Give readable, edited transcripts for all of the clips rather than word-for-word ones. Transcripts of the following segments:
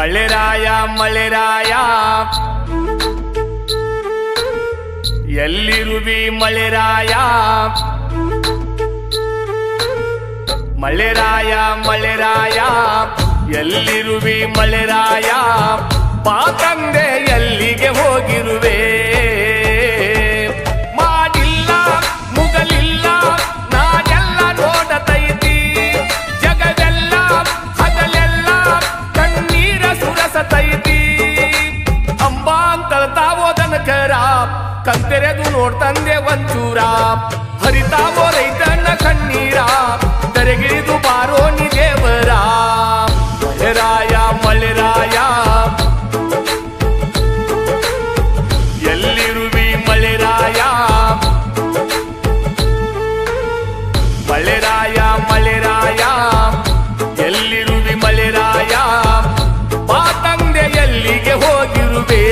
ಮಳೆರಾಯ ಮಳೆರಾಯ ಎಲ್ಲಿರುವಿ ಮಳೆರಾಯ ಮಳೆರಾಯ ಮಳೆರಾಯ ಎಲ್ಲಿರುವಿ ಮಳೆರಾಯ ಬಾ ತಂದೆ ಎಲ್ಲಿಗೆ ಹೋಗಿರುವೆ ಮಾಡಿಲ್ಲ ಮುಗಲಿಲ್ಲ ನಾನೆಲ್ಲ ನೋಡತೈತಿ ಜಗವೆಲ್ಲ ಹಗಲೆಲ್ಲ ಕಣ್ಣೀರ ಸುರಸತೈತಿ ಅಂಬ ಅಂತಳ್ತಾವೋ ದನಕರ ಕಂತೆರೆದು ನೋಡ್ತಂದೆ ಒಂಚೂರ ಹರಿತಾವೋ ರೈತನ ಕಣ್ಣೀರ ತೆರೆಗಿಳಿದು ಬಾರೋ ನಿ ದೇವರ ಮಳೆರಾಯ ಮಳೆರಾಯ ಎಲ್ಲಿರುವಿ ಮಳೆರಾಯ ಮಳೆರಾಯ ಮಳೆರಾಯ ಎಲ್ಲಿರುವಿ ಮಳೆರಾಯ ಬಾ ತಂದೆ ಎಲ್ಲಿಗೆ ಹೋಗಿರುವೆ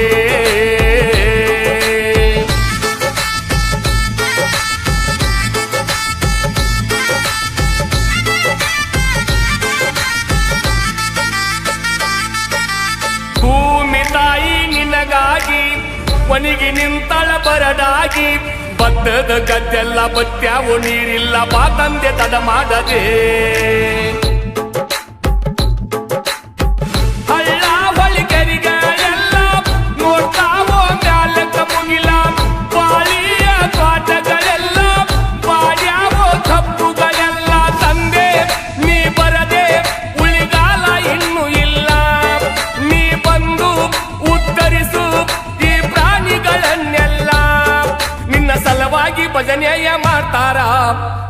ಒನಿಗಿ ನಿಂತಳ ಬರಡಾಗಿ ಭತ್ತದ ಗದ್ದೆಲ್ಲ ಬತ್ಯಾವು ನೀರಿಲ್ಲ ಬಾ ತಂದೆ ತಡ ಮಾಡದೆ ಹಳ್ಳ ಹೊಳಿಗರಿಗಳೆಲ್ಲ ನೋಡ್ತಾವೋ ಮ್ಯಾಲಕ ಮುಗಿಲ ಬಾಳಿಯ ಕಾಟಗಳೆಲ್ಲ ಬಾಡ್ಯಾವೋ ಕಬ್ಬುಗಳೆಲ್ಲ ತಂದೆ ನೀ ಬರದೆ ಉಳಿಗಾಲ ಇನ್ನೂ ಇಲ್ಲ ನೀ ಬಂದು ಉತ್ತರಿಸು ನಿನ್ನ ಸಲವಾಗಿ ಭಜನೆಯ ಮಾಡ್ತಾರ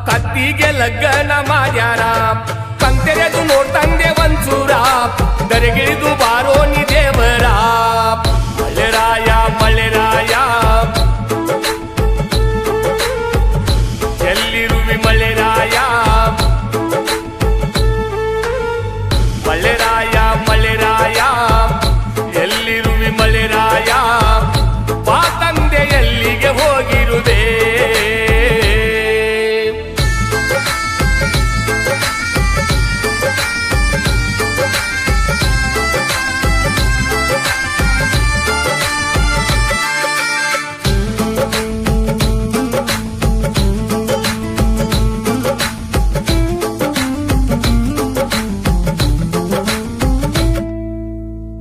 ಕತ್ತಿಗೆ ಲಗ್ನ ಮಾಡ್ಯಾರ ಕಂತೆರೆದು ನೋಡ್ತಂದೆ ಒಂಚೂರ ದರೆಗಿಳಿದು ಬಾರೋ ನಿ ದೇವರ ಮಳೆರಾಯ ಮಳೆರಾಯ ಎಲ್ಲಿರುವಿ ಮಳೆರಾಯ ಮಳೆರಾಯ ಮಳೆರಾಯ ಎಲ್ಲಿರುವಿ ಮಳೆರಾಯ ಬಾ ತಂದೆ ಎಲ್ಲಿಗೆ ಹೋಗಿರುವೆ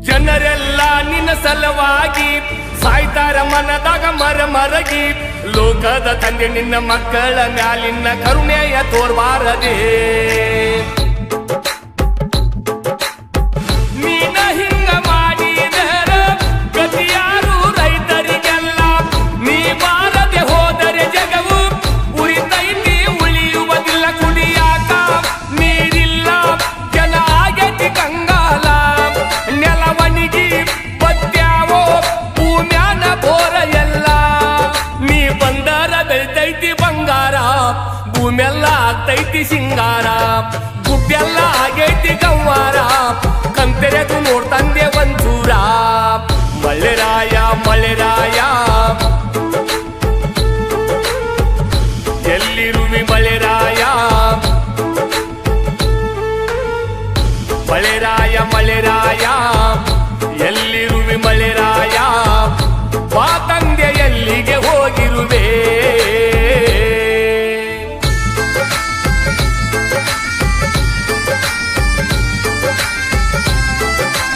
ಜನರೆಲ್ಲ ನಿನ್ನ ಸಲವಾಗಿ ಸಾಯ್ತಾರ ಮನದಾಗ ಮರಗಿ ಲೋಕದ ತಂದೆ ನಿನ್ನ ಮಕ್ಕಳ ಮ್ಯಾಲಿನ ಕರುಣೆಯ ತೋರ್ಬಾರದೆ ನೀನ ಹಿಂಗ ಮಾಡಿದರ ಗತಿಯಾರು ರೈತರಿಗೆಲ್ಲ ನೀ ಬಾರದೆ ಹೋದರೆ ಜಗವು ಉರಿತೈತಿ ಉಳಿಯುವುದಿಲ್ಲ ಕುಡಿಯಾಕ ನೀರಿಲ್ಲ ಜನ ಆಗತಿ ಕಂಗಾಲ ನೆಲವನಿಗಿ ಬತ್ಯಾವೋ ಭೂಮ್ಯಾನ ಬೋರ ಎಲ್ಲ ನೀ ಬಂದರ ಬೆಳ್ತೈತಿ ಬಂಗಾರ ಭೂಮೆಲ್ಲ ಆಗ್ತೈತಿ ಸಿಂಗಾರ ಗುಡ್ಡೆಲ್ಲ ಆಗೈತಿ ಗವ್ವಾರ ಕಂತೆರೆದು ನೋಡ್ತಂದೆ ಒಂಚೂರ ಮಳೆರಾಯ ಮಳೆರಾಯ ಎಲ್ಲಿರುವಿ ಮಳೆರಾಯ ಮಳೆರಾಯ ಮಳೆರಾಯ ಎಲ್ಲಿರುವಿ ಮಳೆರಾಯ ಬಾ ತಂದೆ ಎಲ್ಲಿಗೆ ಹೋಗಿರುವೆ